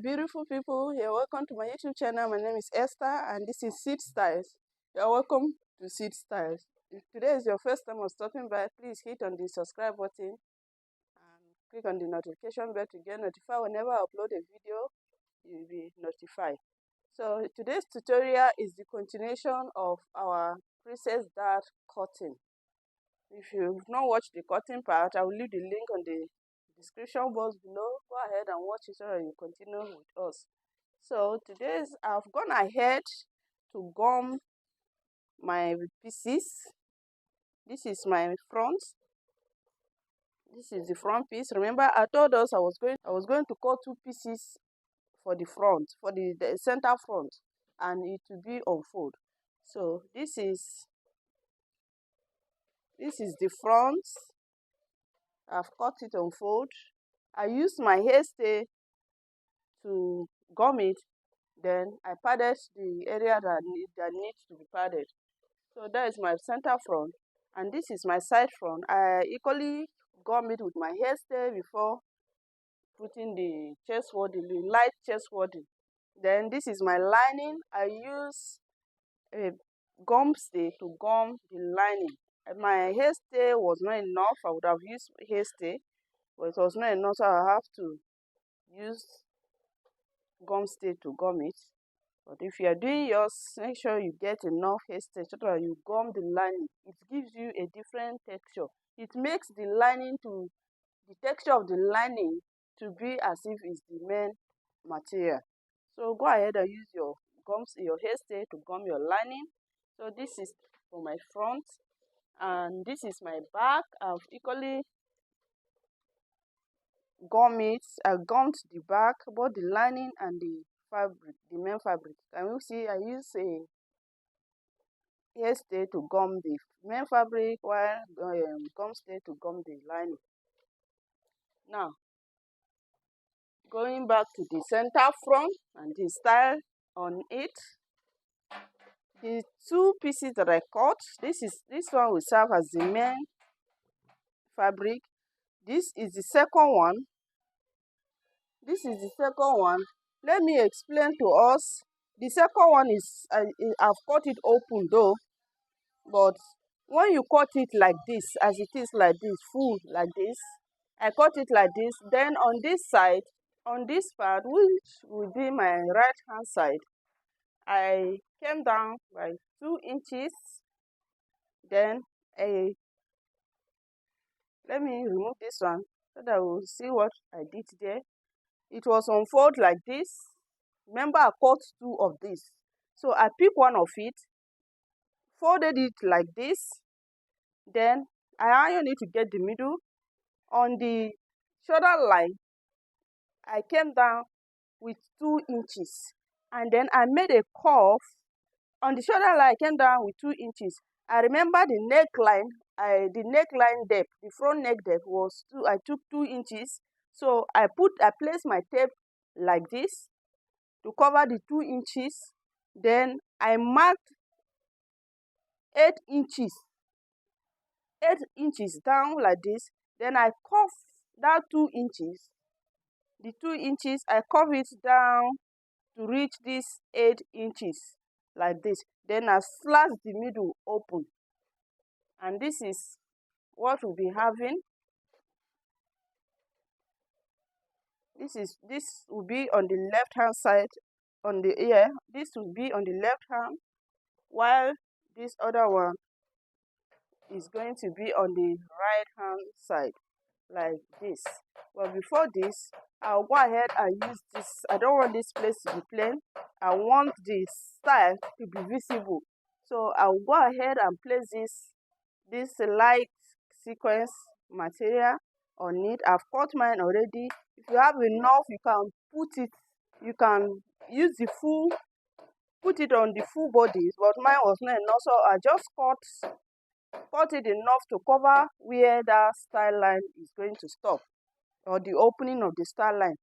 Beautiful people, you're welcome to my YouTube channel. My name is Esther and this is Seed Styles. You're welcome to Seed Styles. If today is your first time of stopping by, please hit on the subscribe button and click on the notification bell to get notified whenever I upload a video. You'll be notified. So today's tutorial is the continuation of our princess dart cutting. If you've not watched the cutting part, I will leave the link on the description box below. Go ahead and watch it so that you continue with us. So I've gone ahead to gum my pieces. This is my front. This is the front piece. Remember, I told us I was going to cut two pieces for the front, for the center front, and it will be on fold. So this is the front. I've cut it on fold. I used my hairstay to gum it. Then I padded the area that needs to be padded. So that is my center front, and this is my side front. I equally gum it with my hairstay before putting the chest wadding, the light chest wadding. Then this is my lining. I use a gum stay to gum the lining. My hairstay was not enough. I would have used hairstay, but it was not enough, so I have to use gum stay to gum it. But if you are doing yours, make sure you get enough hairstay so that you gum the lining. It gives you a different texture. It makes the texture of the lining to be as if it's the main material. So go ahead and use your hairstay to gum your lining. So this is for my front, and this is my back. I've equally gum it. I gummed the back, both the lining and the fabric, the main fabric. Can you see? I use a hairstay to gum the main fabric while gum stay to gum the lining. Now, going back to the center front and the style on it, the two pieces that I cut, this one will serve as the main fabric. This is the second one. This is the second one. Let me explain to us. The second one is I've cut it open though, but when you cut it like this, as it is like this, full like this, I cut it like this. Then on this side, on this part, which will be my right hand side, I came down by 2 inches. Then let me remove this one so that we'll see what I did there. It was unfold like this. Remember, I cut 2 of this. So I picked one of it, folded it like this. Then I ironed it to get the middle. On the shoulder line, I came down with 2 inches. And then I made a curve. On the shoulder line, I came down with 2 inches. I remember the neckline, the neckline depth, the front neck depth was 2. I took 2 inches. So I placed my tape like this to cover the 2 inches. Then I marked 8 inches. 8 inches down like this. Then I curve that 2 inches. The 2 inches, I curve it down to reach this 8 inches like this. Then I slash the middle open. And this is what we'll be having. This will be on the left hand side, on the ear. This will be on the left hand, while this other one is going to be on the right hand side, like this. But before this, I'll go ahead and use this. I don't want this place to be plain. I want the style to be visible. So I'll go ahead and place this light sequence material on it. I've cut mine already. If you have enough, you can you can use put it on the full bodies, but mine was not enough, so I just cut it enough to cover where that style line is going to stop, or the opening of the style line,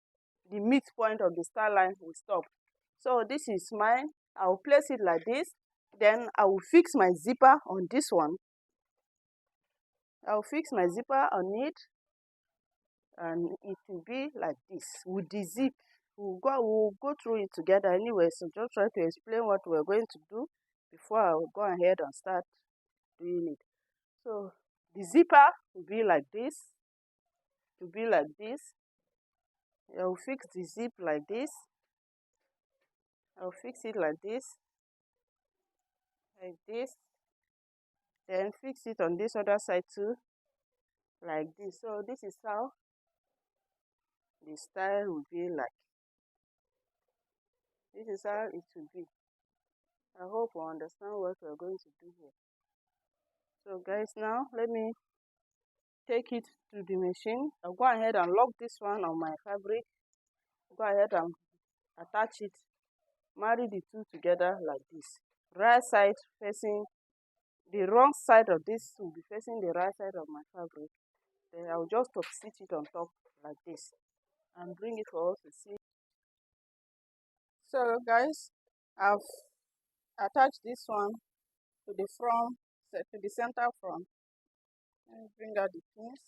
the midpoint of the style line will stop. So this is mine. I will place it like this. Then I will fix my zipper on this one. I'll fix my zipper on it, and it will be like this with the zip we'll go through it together anyway. So just try to explain what we're going to do before I will go ahead and start doing it. So the zipper will be like this. To be like this. I'll fix the zip like this. I'll fix it like this. Like this. Then fix it on this other side too. Like this. So this is how the style will be like. This is how it will be. I hope you understand what we're going to do here. So guys, now let me take it to the machine. I'll go ahead and lock this one on my fabric. Go ahead and attach it. Marry the two together like this. Right side facing the wrong side of this will be facing the right side of my fabric. Then I'll just top stitch it on top like this and bring it for us to see. So guys, I've attached this one to the front, to the center front. Let me bring out the pins.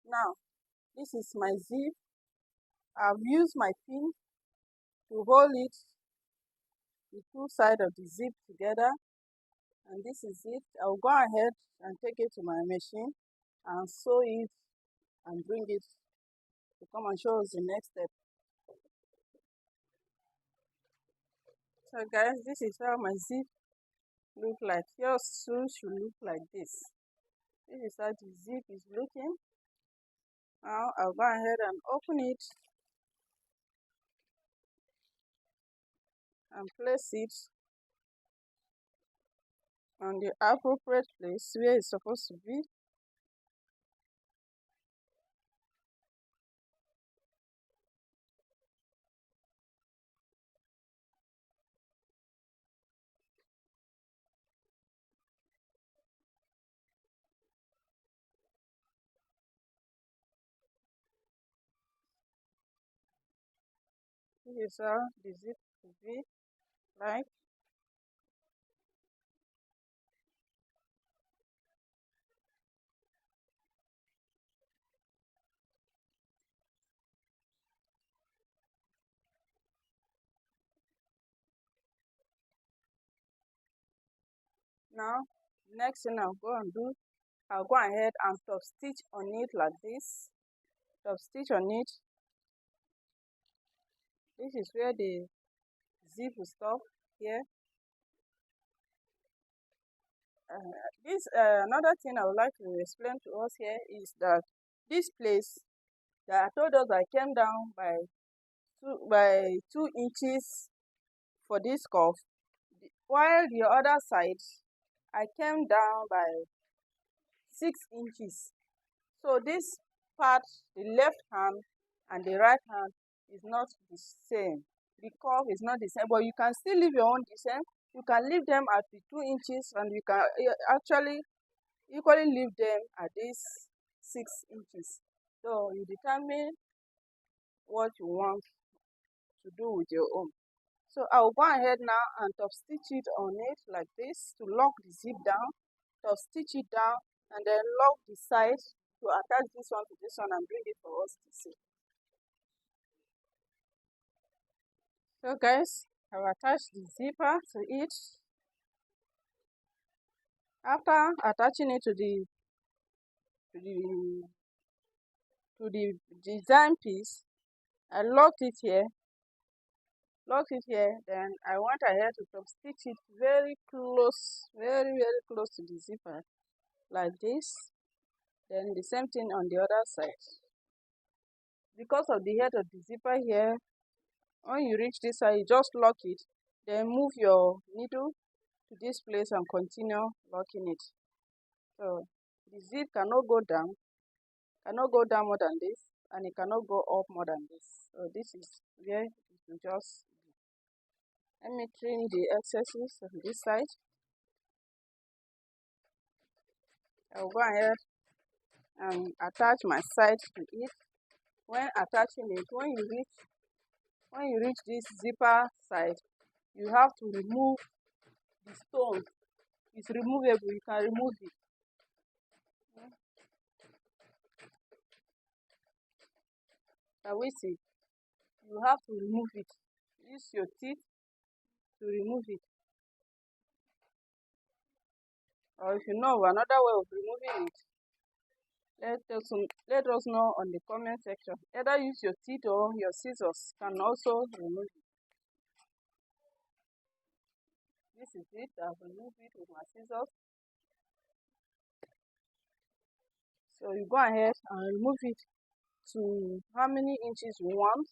Now, this is my zip. I've used my pin to hold it, the two sides of the zip together, and this is it. I'll go ahead and take it to my machine and sew it and bring it to come and show us the next step. So guys, this is how my zip look like. Yours too should look like this. This is how the zip is looking. Now I'll go ahead and open it and place it on the appropriate place where it's supposed to be. This is how the zip will be like. Now, next thing I'll go and do, I'll go ahead and top stitch on it like this. Top stitch on it. This is where the zip will stop here. Another thing I would like to explain to us here is that this place that I told us I came down by 2 inches for this cuff, while the other side I came down by 6 inches. So this part, the left hand and the right hand is not the same. The curve is not the same, but you can still leave your own the same. You can leave them at the 2 inches, and you can actually equally leave them at this 6 inches. So you determine what you want to do with your own. So I'll go ahead now and top stitch it on it like this to lock the zip down. Top stitch it down and then lock the side to attach this one to this one and bring it for us to see. So guys, I've attached the zipper to it. After attaching it to the design piece, I locked it here. Then I went ahead to top stitch it very close, very close to the zipper like this. Then the same thing on the other side. Because of the head of the zipper here, when you reach this side, you just lock it. Then move your needle to this place and continue locking it. So the zip cannot go down more than this, and it cannot go up more than this. So this is where it will just be. Let me trim the excesses on this side. I'll go ahead and attach my side to it. When attaching it, when you reach this zipper side, you have to remove the stone. It's removable, you can remove it. Can we see? you have to remove it. Use your teeth to remove it. Or if you know of another way of removing it, let us know on the comment section. Either use your teeth or your scissors can also remove it. This is it. I've removed it with my scissors. So you go ahead and remove it to how many inches you want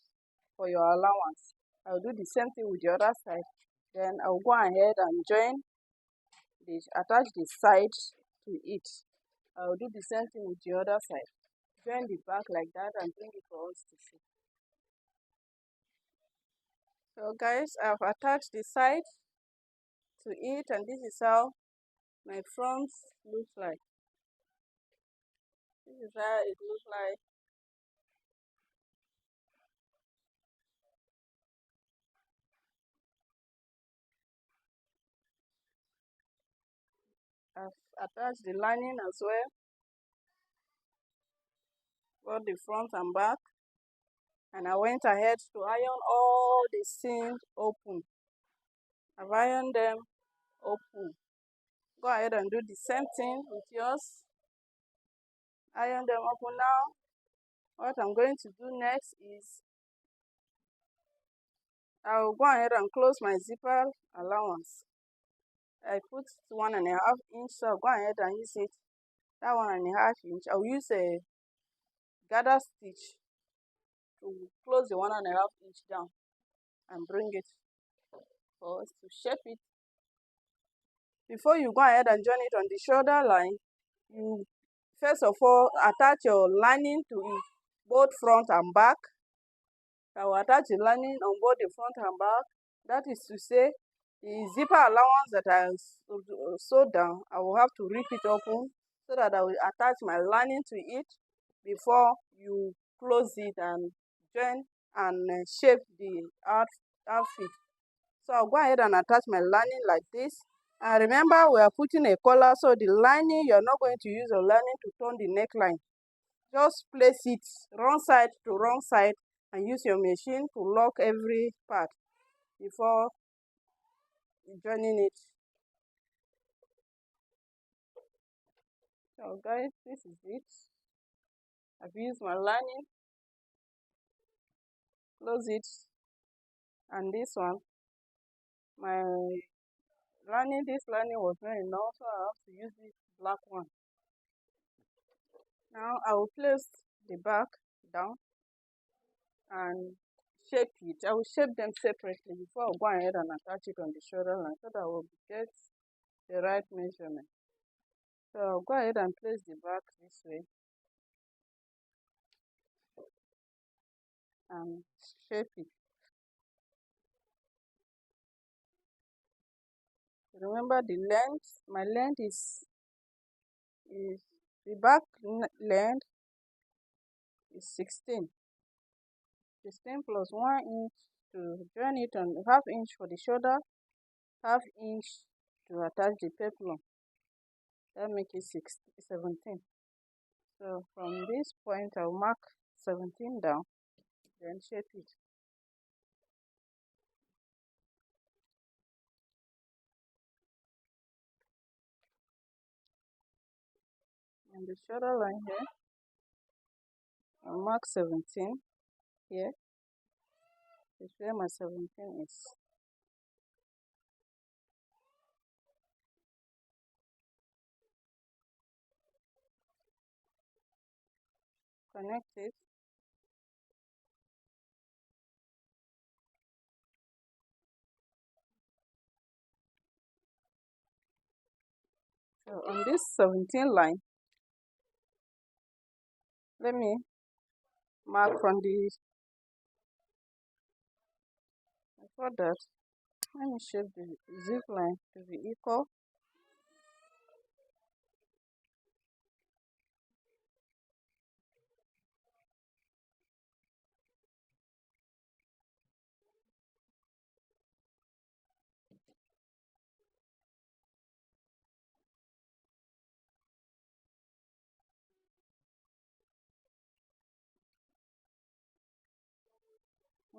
for your allowance. I'll do the same thing with the other side. Then I'll go ahead and attach the side to it. I'll do the same thing with the other side. Join the back like that and bring it for us to see. So guys, I've attached the side to it, and this is how my front looks like. This is how it looks like. I've attached the lining as well, both the front and back, and I went ahead to iron all the seams open. I've ironed them open. Go ahead and do the same thing with yours. Iron them open now. What I'm going to do next is I'll go ahead and close my zipper allowance. I put 1.5 inch, so I'll go ahead and use it. That 1.5 inch, I'll use a gather stitch to close the 1.5 inch down and bring it for us to shape it. Before you go ahead and join it on the shoulder line, you first of all attach your lining to it, both front and back. I will attach the lining on both the front and back. That is to say, the zipper allowance that I sewed down, I will have to rip it open so that I will attach my lining to it before you close it and join and shape the outfit. So I'll go ahead and attach my lining like this. And remember, we are putting a collar, so the lining, you're not going to use your lining to turn the neckline. Just place it wrong side to wrong side and use your machine to lock every part before joining it. So guys, this is it. I've used my lining, close it, and this one, my lining, this lining was not enough, so I have to use this black one. Now I will place the back down and shape it. I will shape them separately before I go ahead and attach it on the shoulder line so that I will get the right measurement. So I'll go ahead and place the back this way and shape it. Remember the length. My length is the back length is 16. 16 plus 1 inch to join it on, half inch for the shoulder, half inch to attach the peplum. That makes it 17. So from this point, I'll mark 17 down, then shape it. And the shoulder line here, I'll mark 17 here. This is where my 17 is. Connect it. So on this 17 line, let me mark from the, before that, let me shape the zip line to be equal.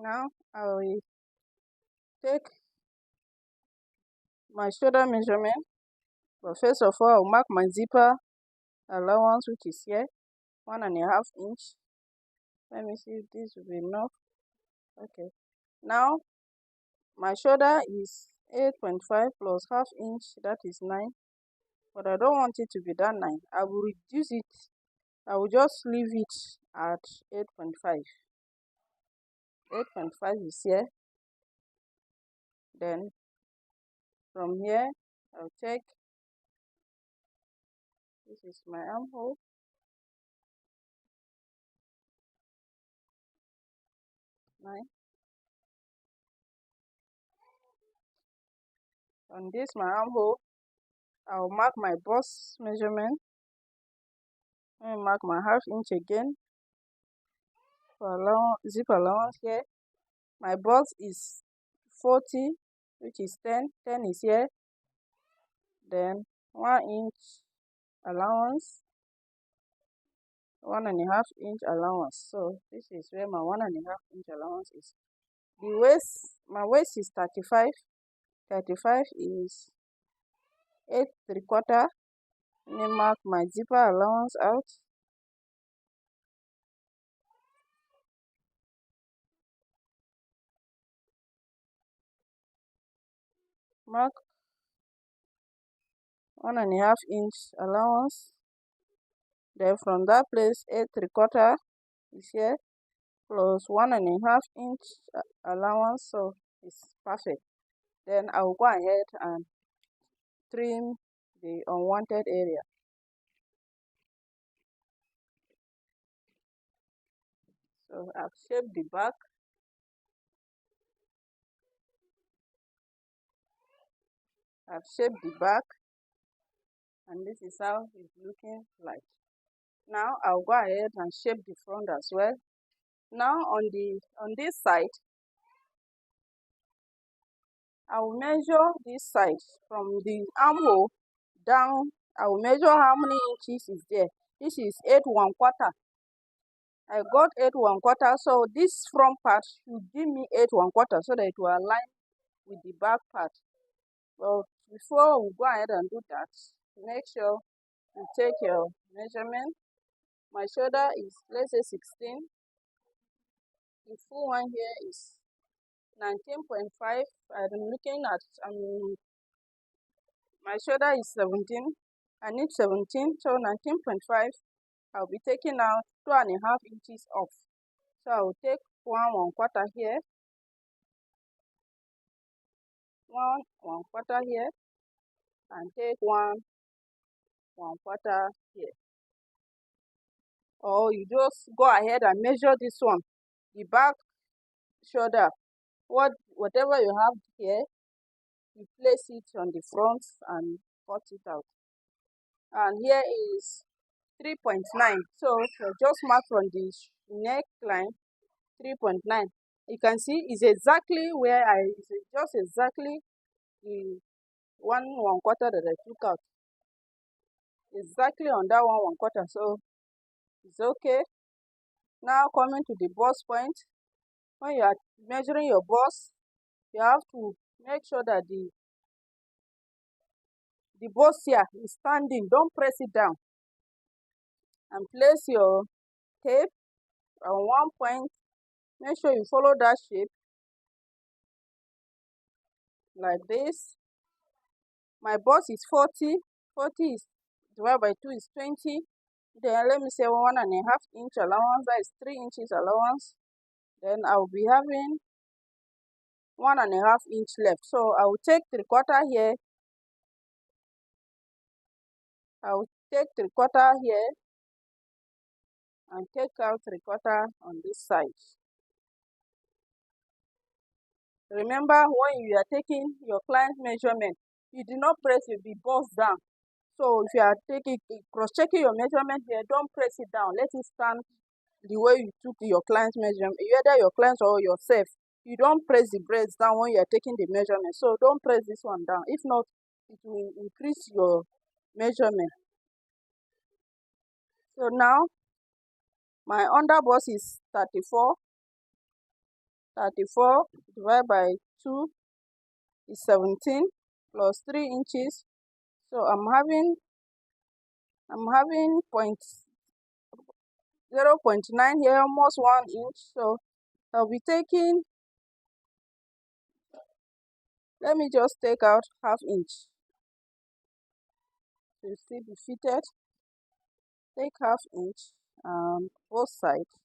Now I will take my shoulder measurement, but first of all I'll mark my zipper allowance, which is here, 1.5 inch. Let me see if this will be enough. Okay, now my shoulder is 8.5 plus half inch, that is 9, but I don't want it to be that 9. I will reduce it. I will just leave it at 8.5. 8.5 is here. Then from here I'll take, this is my armhole, 9. On this my armhole, I'll mark my bust measurement. Let me mark my half inch again for zip allowance here. My bust is 40, which is 10. 10 is here. Then 1 inch allowance, 1.5 inch allowance. So this is where my 1.5 inch allowance is. The waist, my waist is 35. 35 is 8.75. Let me mark my zipper allowance out. Mark 1.5 inch allowance. Then from that place, 8.75 is here, plus 1.5 inch allowance, so it's perfect. Then I will go ahead and trim the unwanted area. So I've shaped the back. And this is how it's looking like. Now I'll go ahead and shape the front as well. Now on this side, I will measure this side from the armhole down. I will measure how many inches is there. This is 8.25. I got 8.25, so this front part should give me 8.25 so that it will align with the back part. But before we go ahead and do that, make sure you take your measurement. My shoulder is, let's say, 16. The full one here is 19.5. I'm looking at, my shoulder is 17. I need 17, so 19.5. I'll be taking out 2.5 inches off. So I'll take 1.25 here, 1.25 here, and take 1.25 here. Or you just go ahead and measure this one, the back shoulder. Whatever you have here, you place it on the front and cut it out. And here is 3.9. So just mark from the neckline 3.9. You can see it's exactly where it's just exactly the 1.25 that I took out. Exactly on that 1.25. So it's okay. Now coming to the bust point. When you are measuring your bust, you have to make sure that the bustier is standing. Don't press it down. And place your tape on one point. Make sure you follow that shape like this. My bust is 40. 40 is divided by 2 is 20. Then let me say 1.5 inch allowance. That is 3 inches allowance. Then I will be having 1.5 inch left. So I will take 3/4 here. I will take 3/4 here and take out 3/4 on this side. Remember, when you are taking your client's measurement, you do not press the bust down. So if you are cross-checking your measurement here, don't press it down. Let it stand the way you took your client's measurement, either your client or yourself. You don't press the breast down when you are taking the measurement. So don't press this one down. If not, it will increase your measurement. So now, my under bust is 34. 34 divided by 2 is 17 plus 3 inches. So I'm having 0.9 here, almost 1 inch. So I'll be taking, let me just take out ½ inch to still be fitted. Take ½ inch on both sides.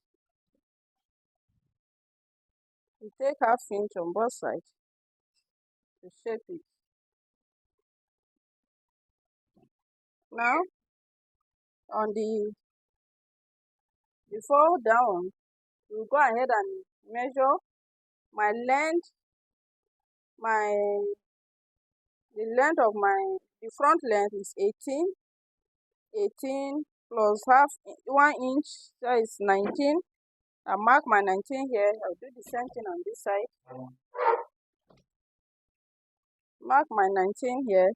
You take ½ inch on both sides to shape it. Now on the before down, you go ahead and measure my length, the length of the front length is 18 plus 1 inch, that is 19. I mark my 19 here. I'll do the same thing on this side. Mark my 19 here.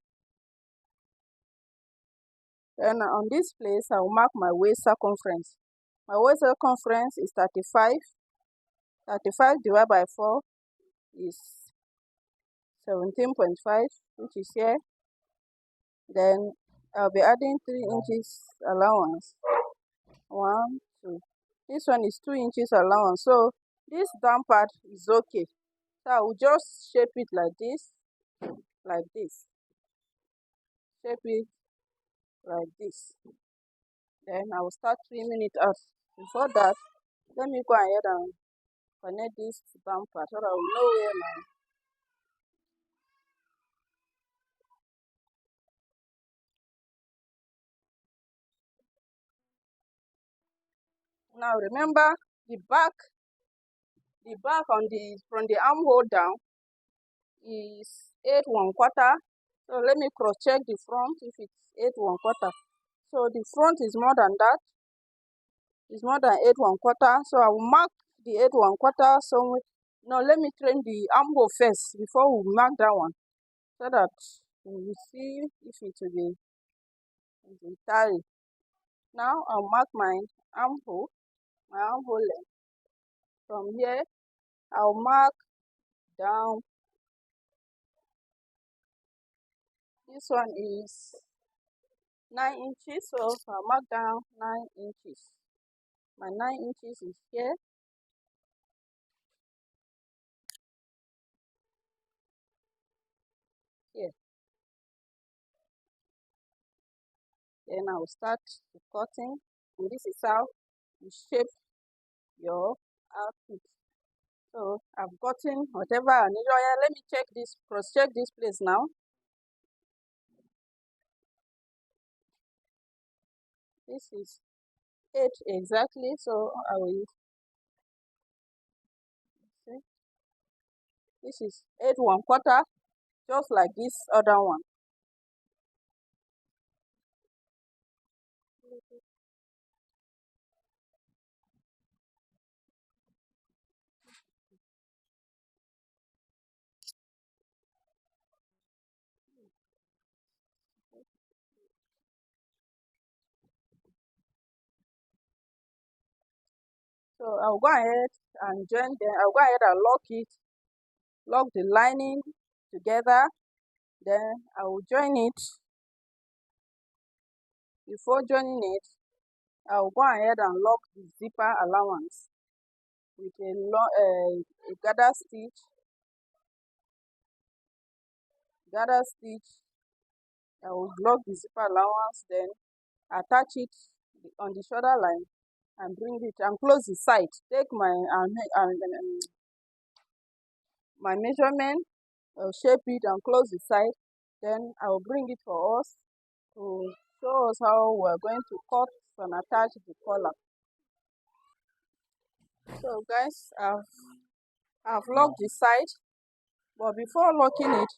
Then on this place, I'll mark my waist circumference. My waist circumference is 35. 35 divided by 4 is 17.5, which is here. Then I'll be adding 3 inches allowance. 1, 2. This one is 2 inches allowance. So this down part is okay. So I will just shape it like this. Shape it like this. Then I will start trimming it out. Before that, let me go ahead and connect this down part so I will know where my now remember the back on from the armhole down is 8 1/4. So let me cross check the front if it's 8 1/4. So the front is more than that. It's more than 8 1/4. So I will mark the 8 1/4 somewhere. No, let me trim the armhole first before we mark that one, so that we will see if it will be entirely. Now I'll mark my armhole length. From here, I'll mark down. This one is 9 inches, so I'll mark down 9 inches. My 9 inches is here. Then I will start the cutting, and this is how you shape your outfit. So I've gotten whatever I need. Oh yeah, let me check this, cross check this place now. This is 8 exactly, so I will see. This is 8 1/4, just like this other one. So I'll go ahead and join them. I'll go ahead and lock the lining together. Then I will join it. Before joining it, I will go ahead and lock the zipper allowance with a gather stitch. I will lock the zipper allowance, then attach it on the shoulder line and bring it and close the side. Take my my measurement, shape it and close the side. Then I will bring it for us to show us how we're going to cut and attach the collar. So guys, I've locked the side, but before locking it,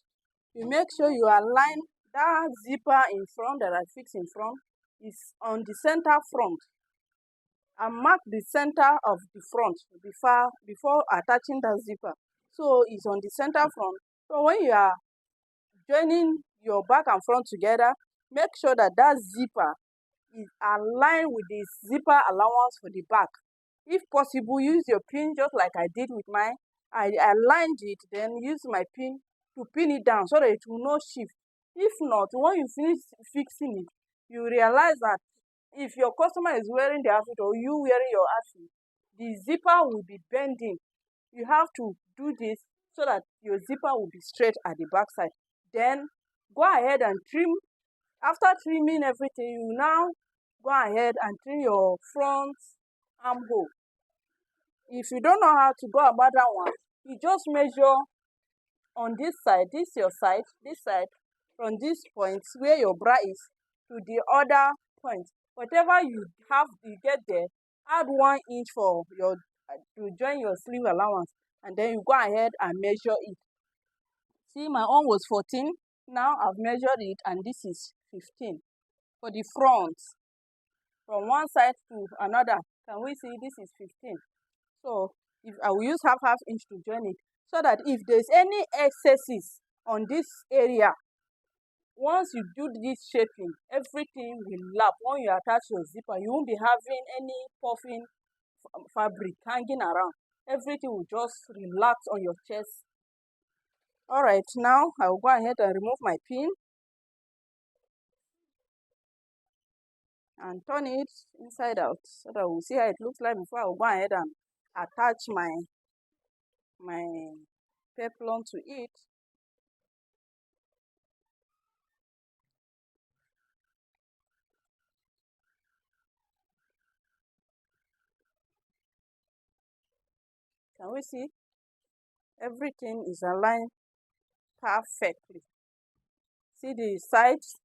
you make sure you align that zipper in front that I fix in front is on the center front, and mark the center of the front before attaching that zipper. So it's on the center front. So when you are joining your back and front together, make sure that that zipper is aligned with the zipper allowance for the back. If possible, use your pin just like I did with mine I aligned it, then use my pin to pin it down so that it will not shift. If not, when you finish fixing it, you realize that if your customer is wearing the outfit or you wearing your outfit, the zipper will be bending. You have to do this so that your zipper will be straight at the back side. Then go ahead and trim. After trimming everything, you now go ahead and trim your front armhole. If you don't know how to go about that one, you just measure on this side, this your side, this side, from this point where your bra is to the other point. Whatever you have, you get there, add 1 inch for your to join your sleeve allowance, and then you go ahead and measure it. See, my own was 14. Now I've measured it, and this is 15 for the front. From one side to another, can we see this is 15? So if I will use half inch to join it, so that if there's any excesses on this area, once you do this shaping, everything will lap. When you attach your zipper, you won't be having any puffing fabric hanging around. Everything will just relax on your chest. All right, now I will go ahead and remove my pin and turn it inside out so that we'll see how it looks like before I will go ahead and attach my peplum to it. Can we see? Everything is aligned perfectly. See the sides?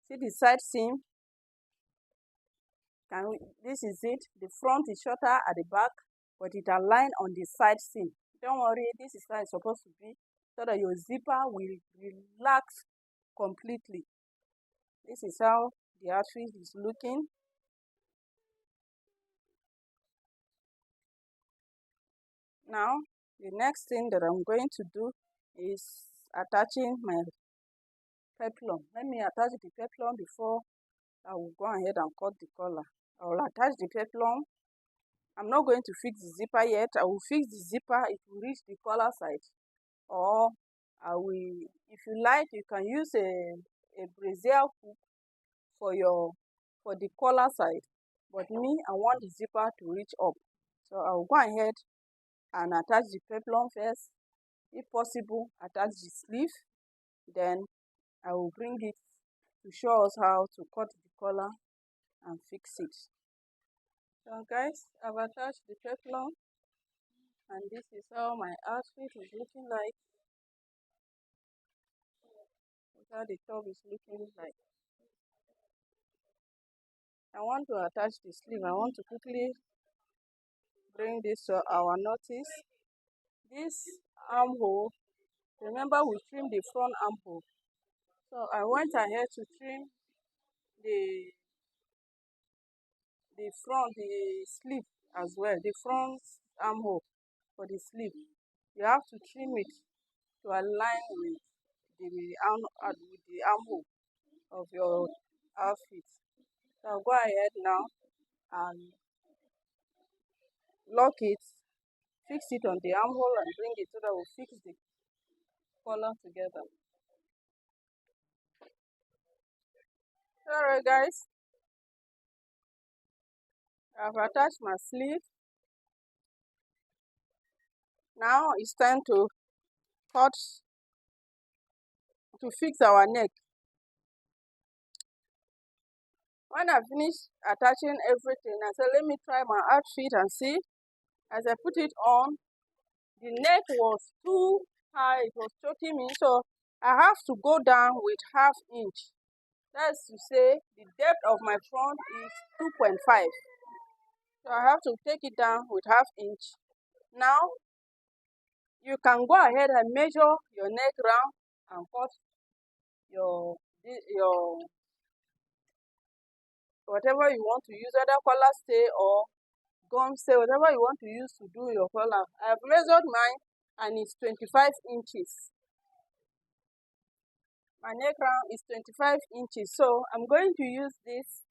See the side seam? This is it. The front is shorter at the back, but it aligned on the side seam. Don't worry, this is how it's supposed to be, so that your zipper will relax completely. This is how the outfit is looking. Now, the next thing that I'm going to do is attaching my peplum. Let me attach the peplum before I will go ahead and cut the collar. I will attach the peplum. I'm not going to fix the zipper yet. I will fix the zipper if you reach the collar side. Or I will, if you like, you can use a brazier hook for the collar side. But me, I want the zipper to reach up. So I will go ahead and attach the peplum first. If possible, attach the sleeve. Then I will bring it to show us how to cut the collar and fix it. So guys, I've attached the peplum, and this is how my outfit is looking like. This is how the top is looking like. I want to attach the sleeve. I want to quickly bring this to our notice. This armhole, remember we trimmed the front armhole. So I went ahead to trim the sleeve as well, the front armhole for the sleeve. You have to trim it to align with the armhole of your outfit. So I'll go ahead now and lock it, fix it on the armhole and bring it so that we'll fix the collar together. Alright guys, I've attached my sleeve. Now it's time to fix our neck. When I finished attaching everything, I said, let me try my outfit and see. As I put it on, the neck was too high, it was choking me, so I have to go down with ½ inch. That's to say, the depth of my front is 2.5. So I have to take it down with ½ inch. Now, you can go ahead and measure your neck round and cut your whatever you want to use, either collar stay or gum stay, whatever you want to use to do your collar. I've measured mine and it's 25 inches. My neck round is 25 inches. So I'm going to use this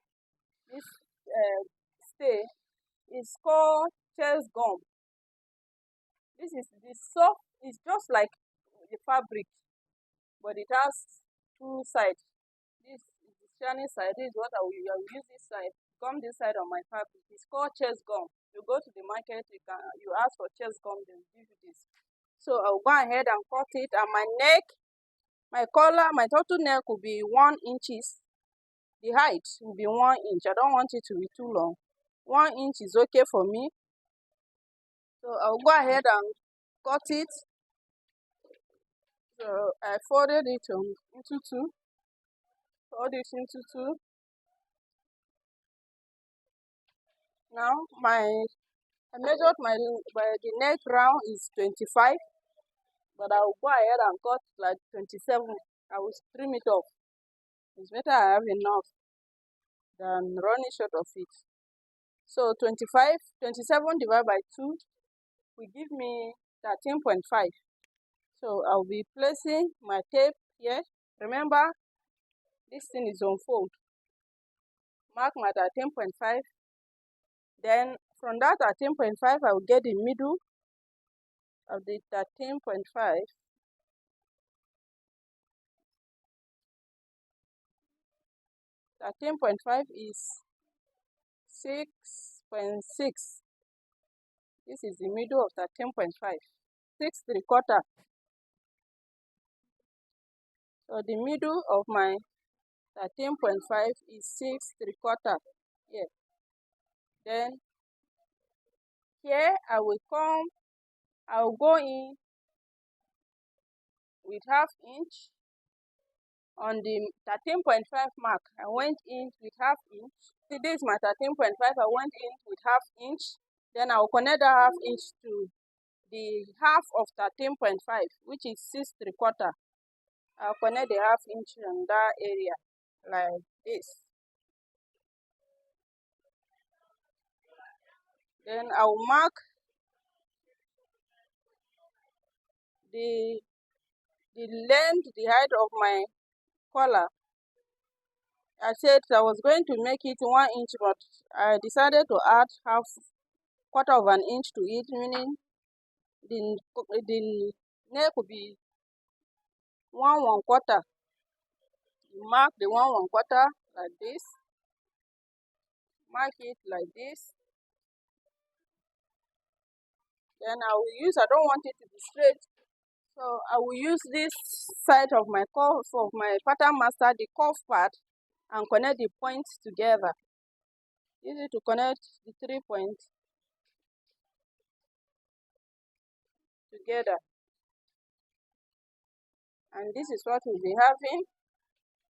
stay. It's called chest gum. This is the soft. It's just like the fabric, but it has two sides. This is the shining side. This is what I will use this side. Gum this side on my fabric. It's called chest gum. You go to the market, you ask for chest gum, they'll give you this. So I'll go ahead and cut it. And my neck, my collar, my turtleneck will be 1 inches. The height will be 1 inch. I don't want it to be too long. 1 inch is okay for me. So I'll go ahead and cut it. So I folded it into two. Fold it into two. Now I measured the neck round is 25, but I will go ahead and cut like 27. I will trim it off. It's better I have enough than running short of it. So 27 divided by 2 will give me 13.5. So I'll be placing my tape here. Remember, this thing is on fold. Mark my 13.5. Then from that 13.5, I will get the middle of the 13.5. 13.5 is 6.6. This is the middle of 13.5. 6 3/4. So the middle of my 13.5 is 6 3/4. Here. Then here I will go in with 1/2 inch. On the 13.5 mark, I went in with 1/2 inch. See, this is my 13.5. I went in with 1/2 inch. Then I will connect that 1/2 inch to the half of 13.5, which is 6 3/4. I'll connect the 1/2 inch in that area, like this. Then I will mark the length, the height of my collar. I said I was going to make it 1 inch, but I decided to add 1/4 of an inch to it, meaning the neck will be 1 1/4. You mark the 1 1/4 like this. Mark it like this. Then I don't want it to be straight, so I will use this side of my pattern master, the curve part, and connect the points together. Use it to connect the 3 points together. And this is what we'll be having.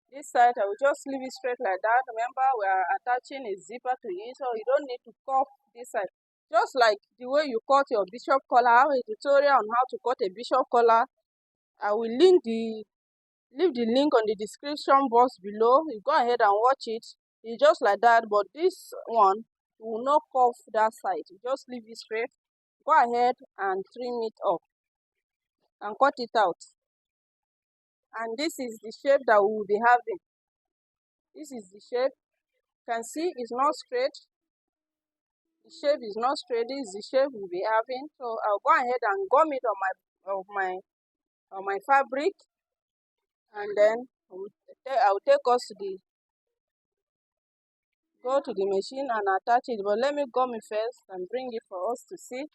This side, I will just leave it straight like that. Remember, we are attaching a zipper to it, so you don't need to curve this side. Just like the way you cut your bishop collar, I have a tutorial on how to cut a bishop collar. I will leave the link on the description box below. You go ahead and watch it. It's just like that, but this one, you will not curve that side. You just leave it straight. Go ahead and trim it up and cut it out. And this is the shape that we will be having. This is the shape. You can see it's not straight. The shape is not straight. This is the shape we'll be having. So I'll go ahead and gum it on my fabric, and then I'll take us to go to the machine and attach it. But let me gum it first and bring it for us to see.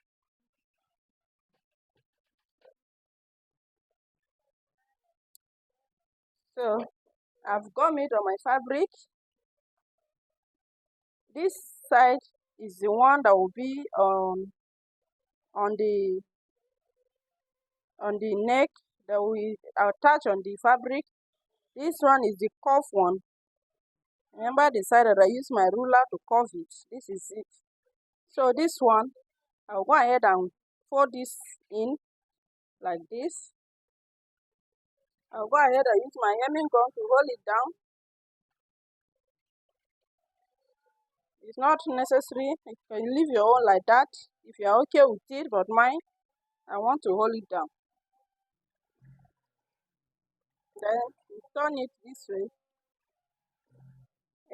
So I've gummed it on my fabric. This side is the one that will be on the neck that we attach on the fabric. This one is the curve one. Remember the side that I use my ruler to curve it. This is it. So this one, I'll go ahead and fold this in like this. I'll go ahead and use my hemming gun to hold it down. It's not necessary. You can leave your own like that if you are okay with it, but mine, I want to hold it down. Then you turn it this way.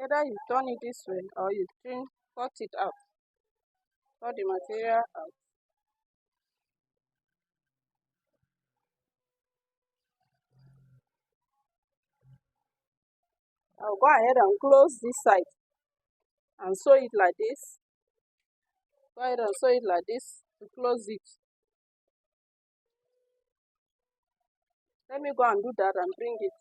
Either you turn it this way or you cut it out. Cut the material out. I'll go ahead and close this side and sew it like this. Go ahead and sew it like this to close it. Let me go and do that and bring it.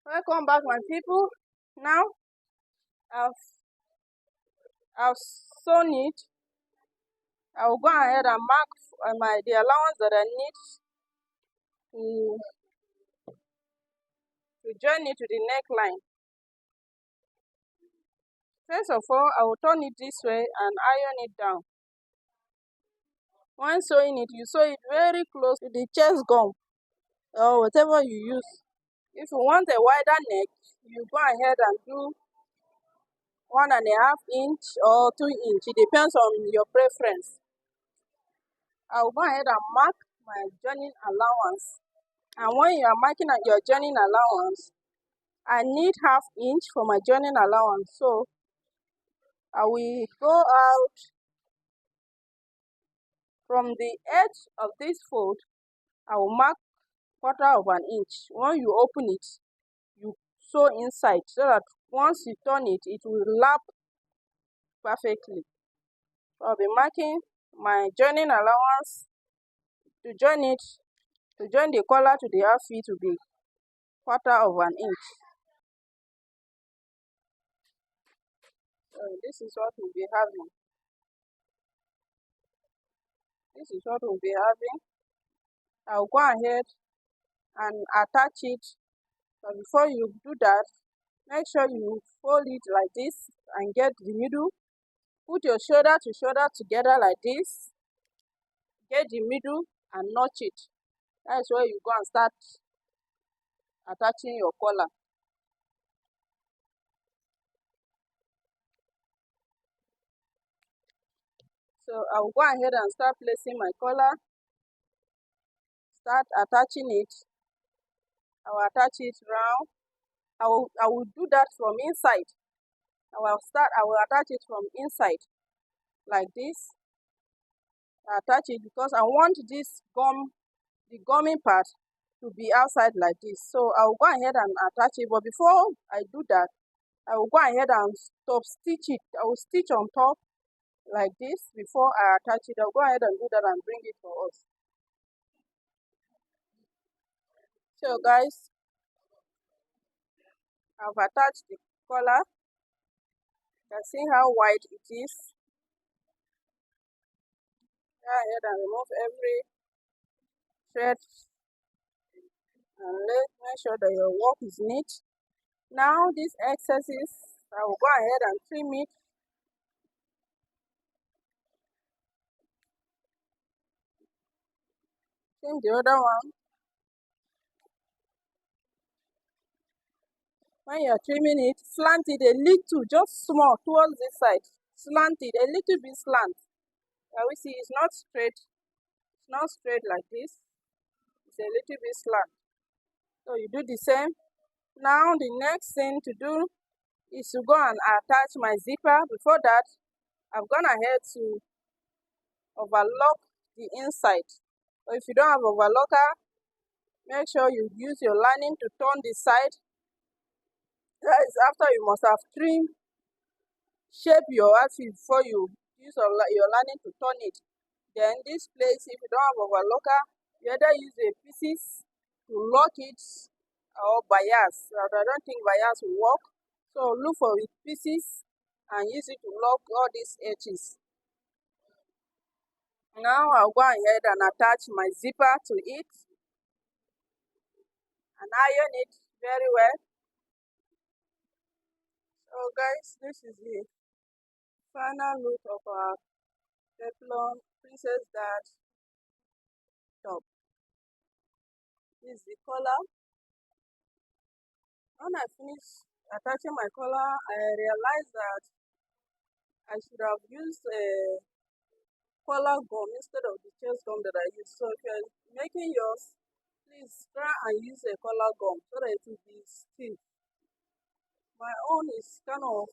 Welcome back, my people. Now I've sewn it. I will go ahead and mark the allowance that I need to join it to the neckline. First of all, I will turn it this way and iron it down. When sewing it, you sew it very close to the chest gum or whatever you use. If you want a wider neck, you go ahead and do 1.5 inch or 2 inch. It depends on your preference. I will go ahead and mark my joining allowance. And when you are marking your joining allowance, I need 1/2 inch for my joining allowance. So I will go out from the edge of this fold. I will mark 1/4 inch. When you open it, you sew inside so that once you turn it, it will lap perfectly. So I'll be marking my joining allowance to join the collar to the outfit to be 1/4 inch. So this is what we'll be having. This is what we'll be having. I'll go ahead and attach it. But before you do that, make sure you fold it like this and get the middle. Put your shoulder to shoulder together like this. Get the middle and notch it. That's where you go and start attaching your collar. So I will go ahead and start placing my collar. Start attaching it. I will attach it round. I will do that from inside. I will attach it from inside like this. I attach it because I want this the gumming part to be outside like this. So I will go ahead and attach it. But before I do that, I will go ahead and top stitch it. I will stitch on top like this before I attach it. I'll go ahead and do that and bring it for us. So guys, I've attached the collar. You can see how wide it is. Go ahead and remove every thread and make sure that your work is neat. Now these excesses, I will go ahead and trim it. Trim the other one. When you are trimming it, slant it a little, just small towards this side. Slant it a little bit slant. We see it's not straight. It's not straight like this. It's a little bit slant. So you do the same. Now the next thing to do is to go and attach my zipper. Before that, I've gone ahead to overlock the inside. So if you don't have overlocker, make sure you use your lining to turn the side. That is after you must have trimmed, shape your outfit before you use your lining to turn it. Then this place, if you don't have overlocker, you either use a pieces to lock it or bias. I don't think bias will work. So look for pieces and use it to lock all these edges. Now I'll go ahead and attach my zipper to it and iron it very well. So guys, this is the final look of our peplum princess dart top. This is the collar. When I finished attaching my collar, I realized that I should have used a collar gum instead of the chest gum that I used. So if you're making yours, please try and use a collar gum so that it will be stiff. My own is kind of,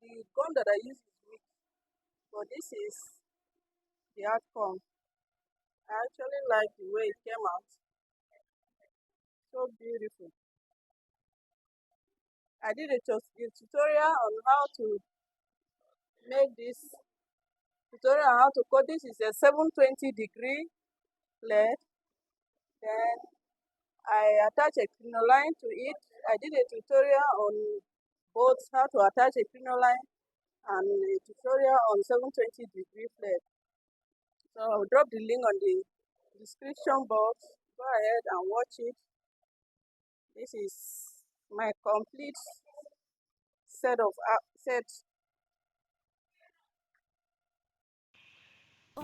the gum that I use is weak, but this is the outcome. I actually like the way it came out. So beautiful. I did a tutorial on how to make this tutorial on how to cut. This is a 720-degree lead. Then I attach a crinoline to it. I did a tutorial on both how to attach a crinoline and a tutorial on 720-degree flare. So I'll drop the link on the description box. Go ahead and watch it. This is my complete set.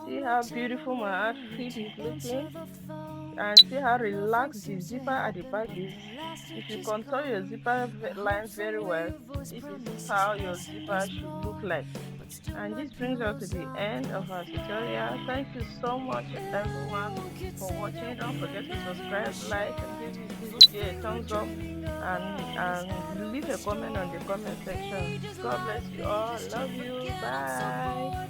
See how beautiful my outfit is looking, and see how relaxed the zipper at the back is. If you contour your zipper lines very well, this is how your zipper should look like. And this brings us to the end of our tutorial. Thank you so much everyone for watching. Don't forget to subscribe, like, and give this video a thumbs up, and leave a comment on the comment section. God bless you all. Love you. Bye.